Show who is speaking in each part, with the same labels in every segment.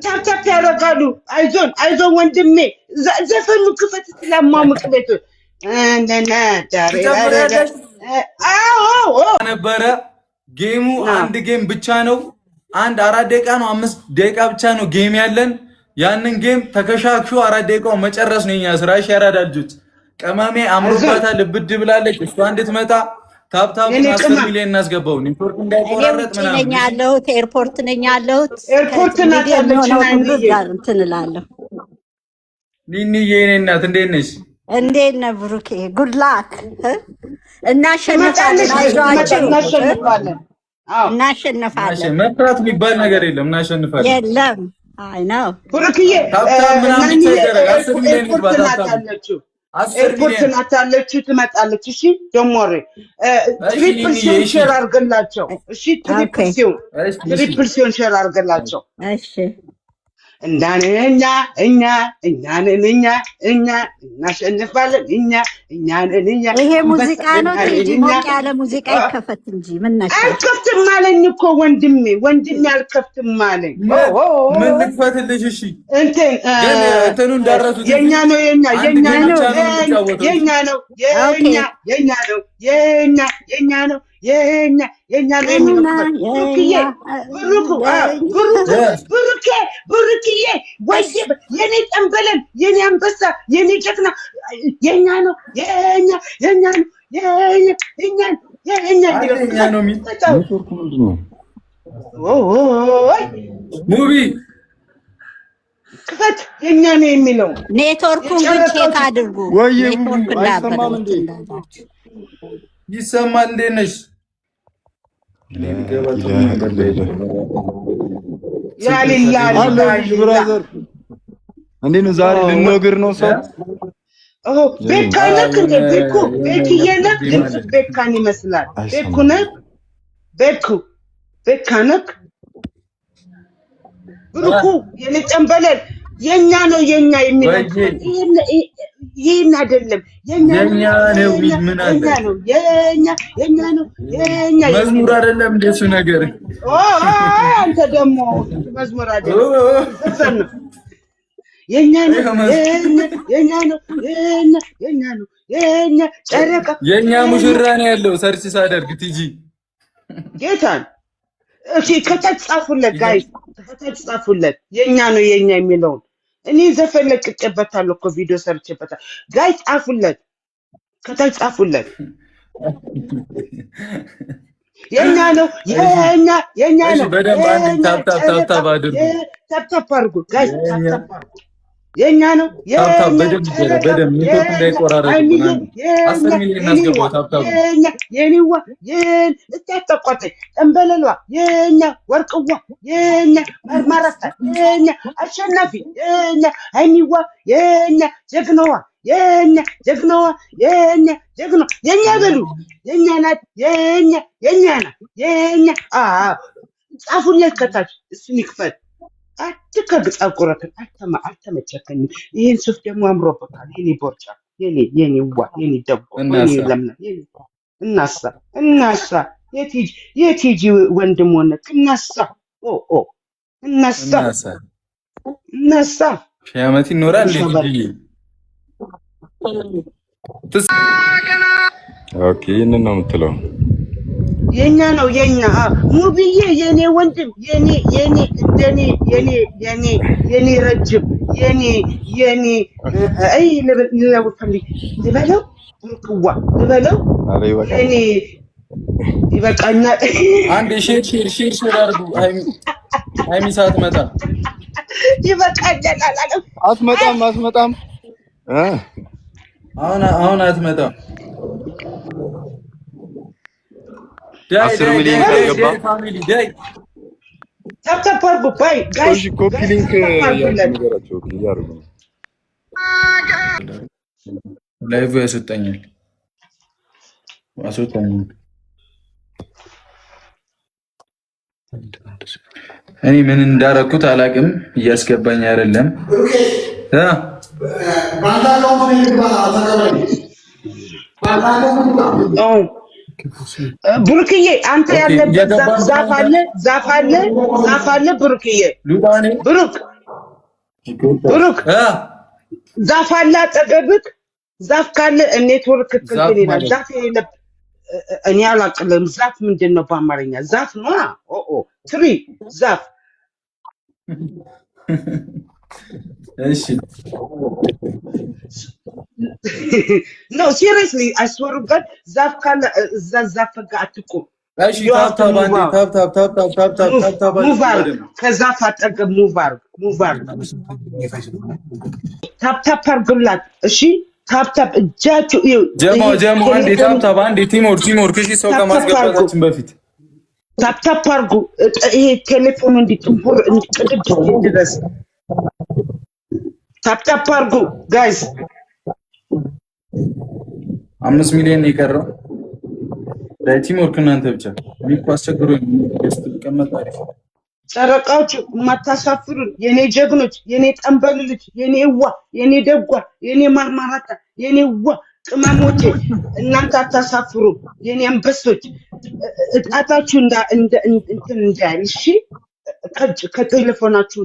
Speaker 1: ታፕታፕ ያደርጋሉ። አይዞን ወንድሜ ዘፈኑ ክፈት ስለማሙቅ ቤቱ
Speaker 2: ነበረ። ጌሙ አንድ ጌም ብቻ ነው። አንድ 4 ደቂቃ ነው 5 ደቂቃ ብቻ ነው ጌም ያለን። ያንን ጌም ተከሻክሾ 4 ደቂቃው መጨረስ ነው የኛ ስራ። እሺ ያራዳ ልጆች ቀማሜ አምሮባታል፣ ልብድ ብላለች። እሷ እንድትመጣ ታፕታፕ 10 ሚሊዮን እናስገባው። ኔትወርክ እንዳይቆራረጥ ምናምን
Speaker 3: ነኝ ያለሁት ኤርፖርት ነኝ ያለሁት
Speaker 1: ኤርፖርት ናት
Speaker 3: እንትን እላለሁ።
Speaker 2: ኒኒዬ የኔ እናት እንዴት ነሽ?
Speaker 3: እንዴት ነህ ብሩኬ? ጉድ ላክ። እናሸንፋለን።
Speaker 2: መፍራት የሚባል ነገር የለም። እናሸንፋለን።
Speaker 3: የለም አይ ነው
Speaker 1: ብሩክዬ ኤርፖርት ናት ያለችው። ትመጣለች። እሺ ደሞሬ ትሪፕል ሲሆን ሼር አድርገላቸው። እሺ ትሪፕል ሲሆን ሼር አድርገላቸው።
Speaker 3: እሺ
Speaker 1: እንዳንኛ እኛ እናሸንፋለን። እኛ
Speaker 3: ይሄ ሙዚቃ ነው እንጂ ሞቅ ያለ ሙዚቃ ይከፈት እንጂ ምን ነካ?
Speaker 1: አልከፍትም አለኝ እኮ ወንድሜ አልከፍትም አለኝ።
Speaker 2: ምን ልክፈትልሽ? እሺ
Speaker 1: እንትኑ
Speaker 2: እንዳረሱት
Speaker 1: የኛ ነው ብሩክዬ ወይ የኔ ጠንበለን የኔ አንበሳ የኔ ጀግና የኛ ነው
Speaker 2: ሙቢ
Speaker 1: ክፈት የኛ ነው የሚለው
Speaker 3: ኔትወርኩን ግን ቼክ አድርጉ። ኔትወርክ
Speaker 2: ይሰማል። እንዴት ነሽ?
Speaker 4: እንዴት ነው ዛሬ ልንወግር ነው ሰው?
Speaker 1: ቤካነክ እንደ ቤክዬነክ ድምፅ ቤካን ይመስላል። ቤካነክ ብሩኩ የኔ ጨንበለል የኛ ነው የሚለው ይሄን አይደለም። የኛ
Speaker 2: ነው ምን አለ?
Speaker 1: የኛ ነው
Speaker 2: መዝሙር አይደለም እንደሱ ነገር።
Speaker 1: አንተ ደግሞ መዝሙር አይደለም የኛ ጨረቃ
Speaker 2: የኛ ሙሽራ ነው ያለው። ሰርች ሳደርግ ቲጂ
Speaker 1: ጌታን እሺ ከታች ጻፉለት ጋይስ፣ ከታች ጻፉለት የኛ ነው የሚለውን። እኔ ዘፈን ለቅቄበታለሁ እኮ ቪዲዮ ሰርቼበታል። ጋይስ ጻፉለት፣ ከታች ጻፉለት። የኛ ነው
Speaker 2: በደንብ አንድ ታፕታፕ አድርጉ።
Speaker 1: ታፕታፕ አድርጉ ጋይስ፣ ታፕታፕ አድርጉ። የኛ ነው
Speaker 2: በደንብ ኔትወርክ እንዳይቆራረጥ 10 ሚሊዮን እናስገባው። ታፕታፕ
Speaker 1: የኔዋ እታጠቋጠ ጠንበለሏ የኛ ወርቅዋ የኛ መርማራታ የኛ አሸናፊ የኛ ሀይሚዋ የኛ ጀግናዋ ጀግናዋ የኛ በሉ የኛ ናት የኛ ጻፉለት ከታች እሱን ይክፈት። አትከግጻው ቁረትን አልተመቸከኝም። ይሄን ሱፍ ደግሞ አምሮበታል። የኔ ቦርጫ የኔ ደቦ የኔ ለምለም እናሳ የት ሂጂ ወንድም ሆነክ እናሳ
Speaker 2: ሺህ ዓመት ይኖራል።
Speaker 4: ኦኬ ይሄንን ነው የምትለው?
Speaker 1: የኛ ነው ሙብዬ የኔ ወንድም የኔ ረጅም አይ ልበለው ብሩክዋ ልበለው የኔ ይበቃኛል።
Speaker 2: አንድ ሼር አድርጉ። ሃይሚ ሳትመጣ
Speaker 1: ይበቃኛል አላለም።
Speaker 4: አትመጣም
Speaker 2: አሁን አትመጣም።
Speaker 4: 10 ሚሊዮን ገባ።
Speaker 1: ታፕታፕ አድርጉ ባይ ጋይስ፣
Speaker 4: ኮፒ ሊንክ ያስነገራቸው ያርጉ።
Speaker 2: ላይቭ ያስወጣኛል። እኔ ምን እንዳረኩት አላውቅም። እያስገባኝ አይደለም።
Speaker 1: ብሩክዬ አንተ ያለበት ዛፍ አለ ብሩክዬ ብሩክ ዛፍ አለ አጠገብክ ዛፍ ካለ ኔትወርክ እንትን ይላል ዛፍ የለብ እኔ አላቅልም ዛፍ ምንድነው በአማርኛ ዛፍ ነው ትሪ ዛፍ
Speaker 2: እሺ
Speaker 1: no seriously I swear to God ዛፍ ካለ ዛፍ ጋር አትቆም
Speaker 2: እሺ ታፕ
Speaker 1: ከዛፍ አጠገብ ሙቭ ታፕ አርጉላት እሺ ታፕ እጃችሁ
Speaker 2: ጀሞ አንዴ ቲሞር ከሺ ሰው ከማስገባታችን በፊት
Speaker 1: ታፕ አርጉ ይሄ ቴሌፎኑ እንዲጥንቡር እንቅድድ ድረስ ታፕ አርጉ ጋይስ
Speaker 2: 5 ሚሊዮን የቀረው ለቲሞር ከናንተ ብቻ ሊቆ አስቸግሮኝ ተቀመጣለች
Speaker 1: ጨረቃዎች ማታሳፍሩን የኔ ጀግኖች የኔ ጠንበል ልጅ የኔ ዋ የኔ ደጓ የኔ ማርማራታ የኔ ዋ ቅመሞቼ እናንተ አታሳፍሩ የኔ አንበሶች እጣታችሁ እንትን እንዳይል እሺ ከቴሌፎናችሁ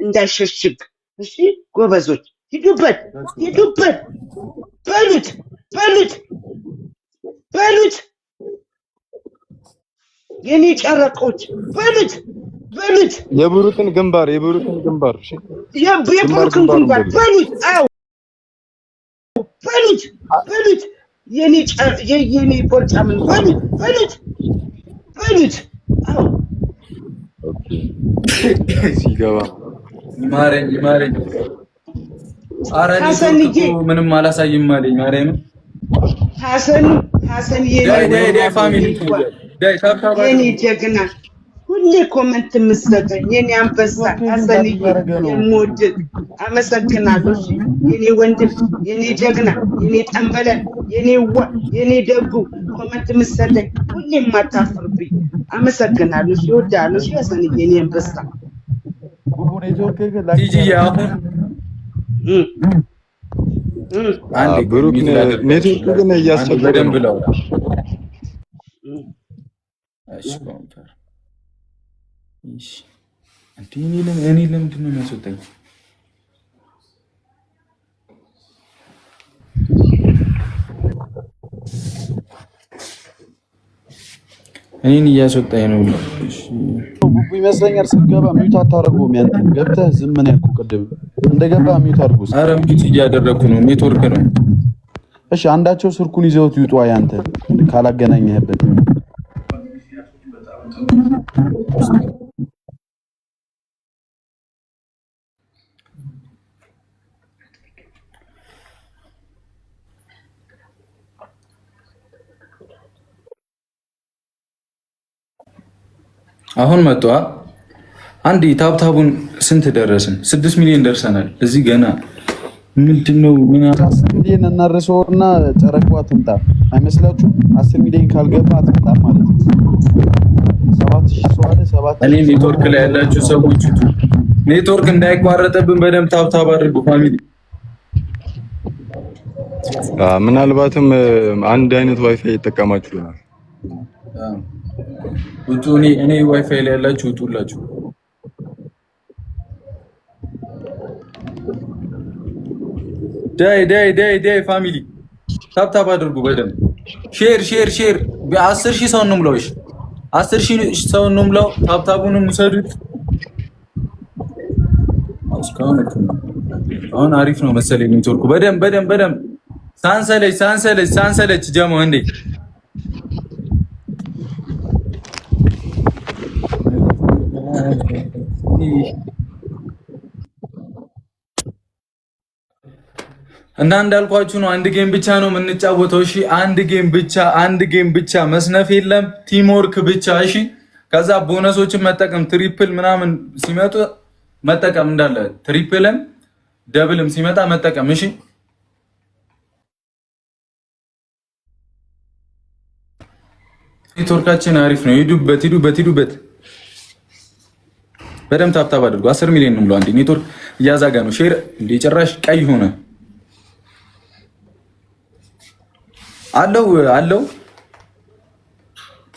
Speaker 1: እንዳይሸሽግ እሺ ጎበዞች ሂዱበት በሉት የኔ ጨረቆች በሉት
Speaker 4: የብሩክን ግንባር እሺ
Speaker 1: የብሩክን ግንባር በሉት የኔ ቦርጫምን በሉት አው
Speaker 4: ኦኬ ሲገባ
Speaker 2: ይማረኝ አራኒ ምንም አላሳይም ማለኝ ማርያም
Speaker 1: ሐሰን
Speaker 2: ዳይ ፋሚሊ
Speaker 1: የኔ ጀግና ሁሌ ኮሜንት መስጠኝ የኔ አንበሳ ሐሰንዬ የምወድህ አመሰግናለሁ የኔ ወንድም የኔ ጀግና የኔ ጠንበለን የኔ ደጉ ኮሜንት መስጠኝ ሁሌ ማታፍርብኝ አመሰግናለሁ ይወዳለሁ ሐሰንዬ የኔ አንበሳ
Speaker 2: ቲጂ አሁን
Speaker 4: አንዴ ብሩክ ኔትወርክ ግን እያስቸገረን
Speaker 2: ብለው እሺ ኮምፒውተር እሺ እኔ ለምንድን ነው የሚያስወጣኝ እኔን እያስወጣኝ ነው እሺ
Speaker 5: ቡቡ ይመስለኛል ስትገባ ሚውት አታረጉም ያንተ ገብተህ ዝም ነው ያልኩህ ቅድም እንደገባ ሚውት አድርጉ
Speaker 2: ኧረ ሚውት እያደረኩ ነው ኔትወርክ ነው
Speaker 5: እሺ አንዳቸው ስልኩን ይዘውት ይውጡ ያንተ ካላገናኘህበት
Speaker 2: አሁን መጣ አንዴ ታብታቡን ስንት ደረስን 6 ሚሊዮን ደርሰናል እዚህ ገና ምንድነው ምን
Speaker 5: 10 ሚሊዮን እናርሰውና ጨረቃዋ ትምጣ አይመስላችሁ 10 ሚሊዮን ካልገባ አትመጣ ማለት ነው 7000 ሰው አለ 7000
Speaker 2: እኔ ኔትወርክ ላይ ያላችሁ ሰዎች ኔትወርክ እንዳይቋረጥብን በደምብ ታብታብ አድርጉ ፋሚሊ
Speaker 4: ምናልባትም አንድ አይነት ዋይፋይ ይጠቀማችሁ ይሆናል
Speaker 2: ውጡ እኔ ዋይፋይ ላይ ያላችሁ ውጡላችሁ ዳይ ፋሚሊ ታብታብ አድርጉ በደምብ ሼር 10000 ሰው ነው ምለውሽ 10000 ሰው ነው ምለው ታብታቡንም ውሰዱት አሁን አሪፍ ነው መሰለኝ ኔትወርኩ በደምብ ሳንሰለች ጀሞ እንዴ እና እንዳልኳችሁ ነው አንድ ጌም ብቻ ነው የምንጫወተው እሺ አንድ ጌም ብቻ መስነፍ የለም ቲምወርክ ብቻ እሺ ከዛ ቦነሶችን መጠቀም ትሪፕል ምናምን ሲመጡ መጠቀም እንዳለ ትሪፕልም ደብልም ሲመጣ መጠቀም እሺ ኔትወርካችን አሪፍ ነው ሂዱበት በደምብ ታብታብ አድርጉ 10 ሚሊዮን ነው ብሎ አንዴ ኔትወርክ እያዛጋ ነው ሼር እንደ ጭራሽ ቀይ ሆነ አለው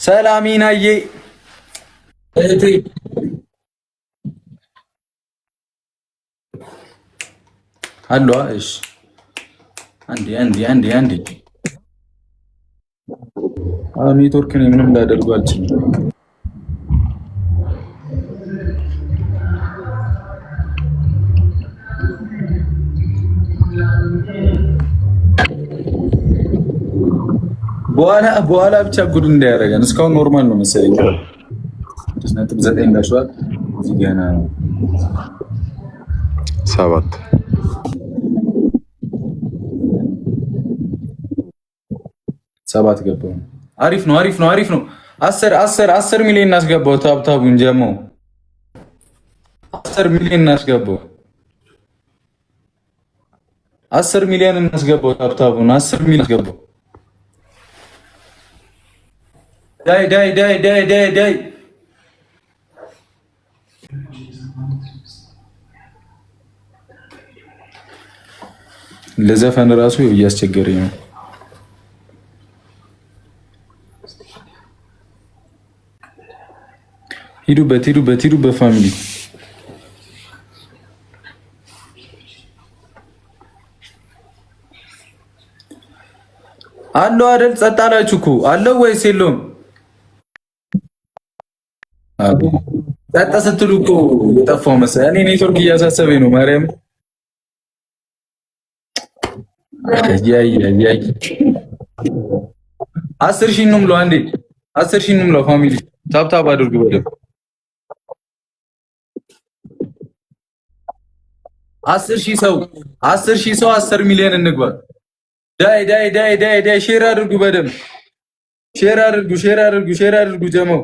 Speaker 2: ሰላሚናዬ እህቴ አሏ። እሺ አንዴ ኔትወርክ ነው ምንም ላደርገው አልችልም። በኋላ ብቻ ጉድ እንዳያደርገን። እስካሁን ኖርማል ነው መሰለኝ። 9 ደርሷል። እዚህ ገና 7 ገባው። አሪፍ ነው። 10 ሚሊዮን እናስገባው። ታብታቡን ጀመው 10 ሚሊዮን እናስገባው። 10 ሚሊዮን እናስገባው። ታብታቡን 10 ሚሊዮን እናስገባው። ዳይ ለዘፈን ራሱ እያስቸገረኝ ነው። ሂዱበት ፋሚሊ አለው አይደል? ጸጥ አላችሁ እኮ አለው ወይስ የለውም? ጸጥ ስትሉ እኮ የጠፋው መሰለኝ። እኔ ኔትወርክ እያሳሰበኝ ነው። ማርያም 10 ሺህ ነው የምለው። አንዴ 10 ሺህ ነው የምለው። ፋሚሊ ታብታብ አድርጉ በደምብ 10 ሺህ ሰው 10 ሚሊዮን እንግባ። ዳይ ሼር አድርጉ በደምብ ሼር አድርጉ ጀመው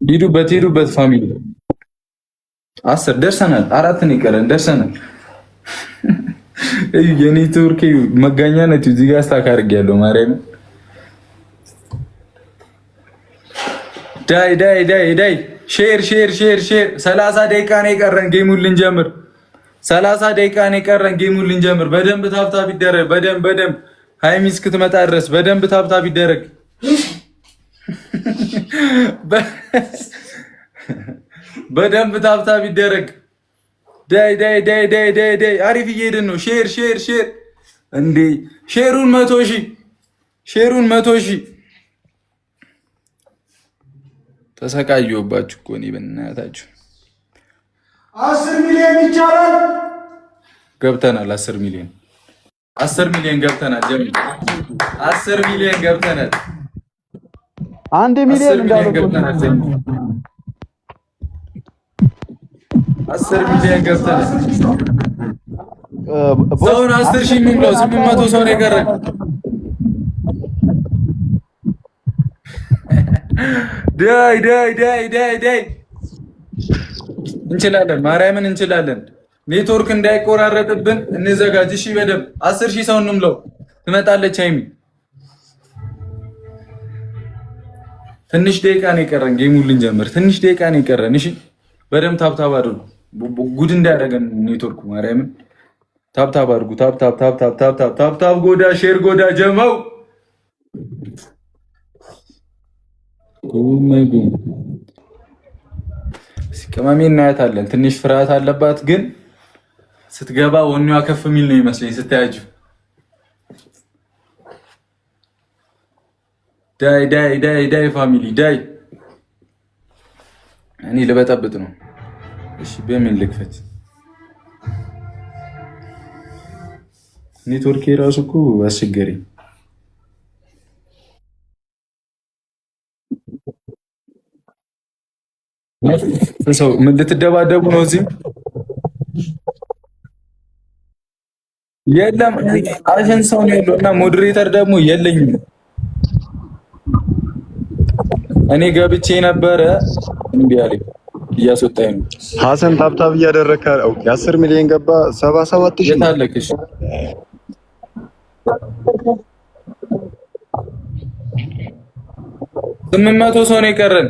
Speaker 2: ሂዱበት ፋሚሊ 10 ደርሰናል። 4 ነው ይቀረን። ደርሰናል። የኔትወርክ መጋኛ ነች። እዚህ ጋር ስታክ አድርጌያለሁ። ማርያም ዳይ ሼር 30 ደቂቃ ነው የቀረን ጌሙን ልንጀምር። 30 ደቂቃ ነው የቀረን ጌሙን ልንጀምር። በደንብ ታብታብ ይደረግ። በደንብ ሃይሚ እስክትመጣ ድረስ በደንብ ታብታብ ይደረግ። በደንብ ታብታብ ይደረግ። ዳይ አሪፍ እየሄድን ነው። ሼር እንዴ ሼሩን 100 ሺህ ተሰቃየሁባችሁ እኮ እኔ በእናታችሁ።
Speaker 6: 10 ሚሊዮን ይቻላል።
Speaker 2: ገብተናል። 10 ሚሊዮን ገብተናል። ጀምር 10 ሚሊዮን ገብተናል።
Speaker 5: 1 ሚሊዮን እንዳለው
Speaker 2: 10 ሚሊዮን ገብተናል። ሰውን 10 ሺህ የሚለው 800 ሰው ነው የቀረን። ዳይ እንችላለን። ማርያምን እንችላለን። ኔትወርክ እንዳይቆራረጥብን እንዘጋጅ። እሺ በደምብ 10 ሺህ ሰው እንምለው። ትመጣለች ሃይሚ። ትንሽ ደቂቃ ነው የቀረን ጌሙን ልንጀምር። ትንሽ ደቂቃ ነው የቀረን። እሺ በደምብ ታብታብ አድርጉ። ጉድ እንዳያደርገን ኔትወርኩ። ማርያምን ታብታብ አድርጉ። ታብታብ ጎዳ፣ ሼር ጎዳ ጀመው ቅመሜ እናያታለን። ትንሽ ፍርሃት አለባት፣ ግን ስትገባ ወኔዋ ከፍ የሚል ነው ይመስለኝ ስታያችሁ። ዳይ ፋሚሊ ዳይ። እኔ ልበጠብጥ ነው። እሺ በምን ልክፈት? ኔትወርክ የራሱ እኮ አስቸገረኝ። ሰው ምን ልትደባደቡ ነው? እዚህ የለም አሸን ሰው ነው ያለው እና ሞዴሬተር ደግሞ የለኝም። እኔ ገብቼ ነበረ እንዴ አለኝ እያስወጣኝ ነው።
Speaker 4: ሐሰን ታብታብ እያደረከ ኦኬ 10 ሚሊዮን ገባ 77 ሺህ
Speaker 2: የታለክሽ 800 ሰው ነው የቀረን።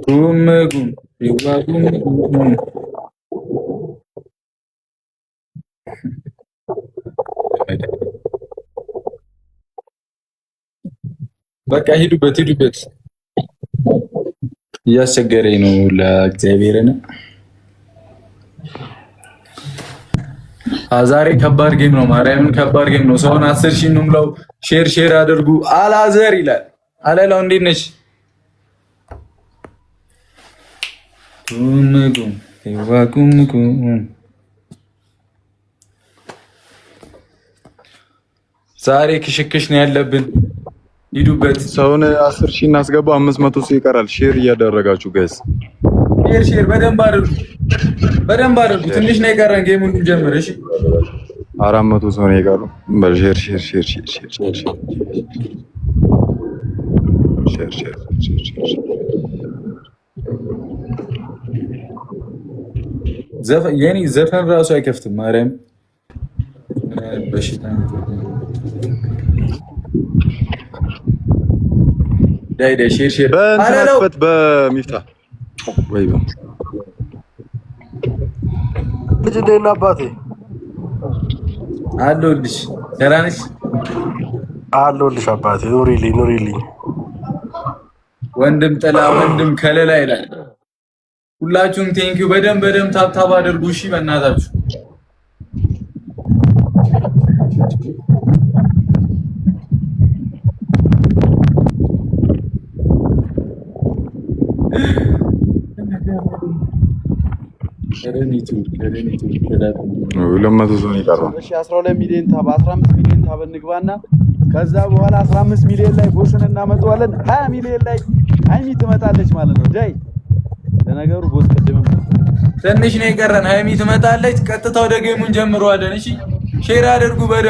Speaker 2: ጉምጉም ይዋጉም በቃ ሂዱበት እያስቸገረኝ ነው ለእግዚአብሔርን። ዛሬ ከባድ ጌም ነው፣ ማርያምን ከባድ ጌም ነው። ሰውን 10 ሺህ እንሙላው። ሼር አድርጉ። አላዘር ይላል አለላው እንዴት ነሽ? ጉምጉም ይዋጉም ዛሬ ክሽክሽ ነው ያለብን። ሂዱበት።
Speaker 4: ሰውን 10 ሺህ እናስገባ። 500 ሰው ይቀራል። ሼር እያደረጋችሁ ጋይስ
Speaker 2: ሼር በደንብ አድርጉ። ትንሽ ነው የቀረን ጌሙን እንጀምር። እሺ
Speaker 4: 400 ሰው ነው የቀረው። በሼር
Speaker 2: የኔ ዘፈን ራሱ አይከፍትም። ማርያም በሽታ ዳይ ሼር
Speaker 4: በእንትናፈት በሚፍታ ወይ
Speaker 6: ልጅ እንደና አባቴ
Speaker 2: አለሁልሽ። ደህና ነሽ?
Speaker 6: አለሁልሽ አባቴ። ኑሪልኝ
Speaker 2: ወንድም ጥላ ወንድም ከለላ ይላል። ሁላችሁም ቴንኪው። በደንብ ታብታብ አድርጉ። እሺ በእናታችሁ
Speaker 4: ለማቶ ሰው ይቀርባል።
Speaker 5: እሺ 12 ሚሊዮን ታብ 15 ሚሊዮን ታብ እንግባና ከዛ በኋላ 15 ሚሊዮን ላይ ቦስን እናመጣዋለን። 20 ሚሊዮን ላይ ሃይሚ ትመጣለች ማለት ነው። ዳይ ለነገሩ ቦስ ቀደም
Speaker 2: ትንሽ ነው የቀረን። ሃይሚ ትመጣለች። ቀጥታ ወደ ጌሙን ጀምረዋለን። እሺ ሼር አድርጉ በደንብ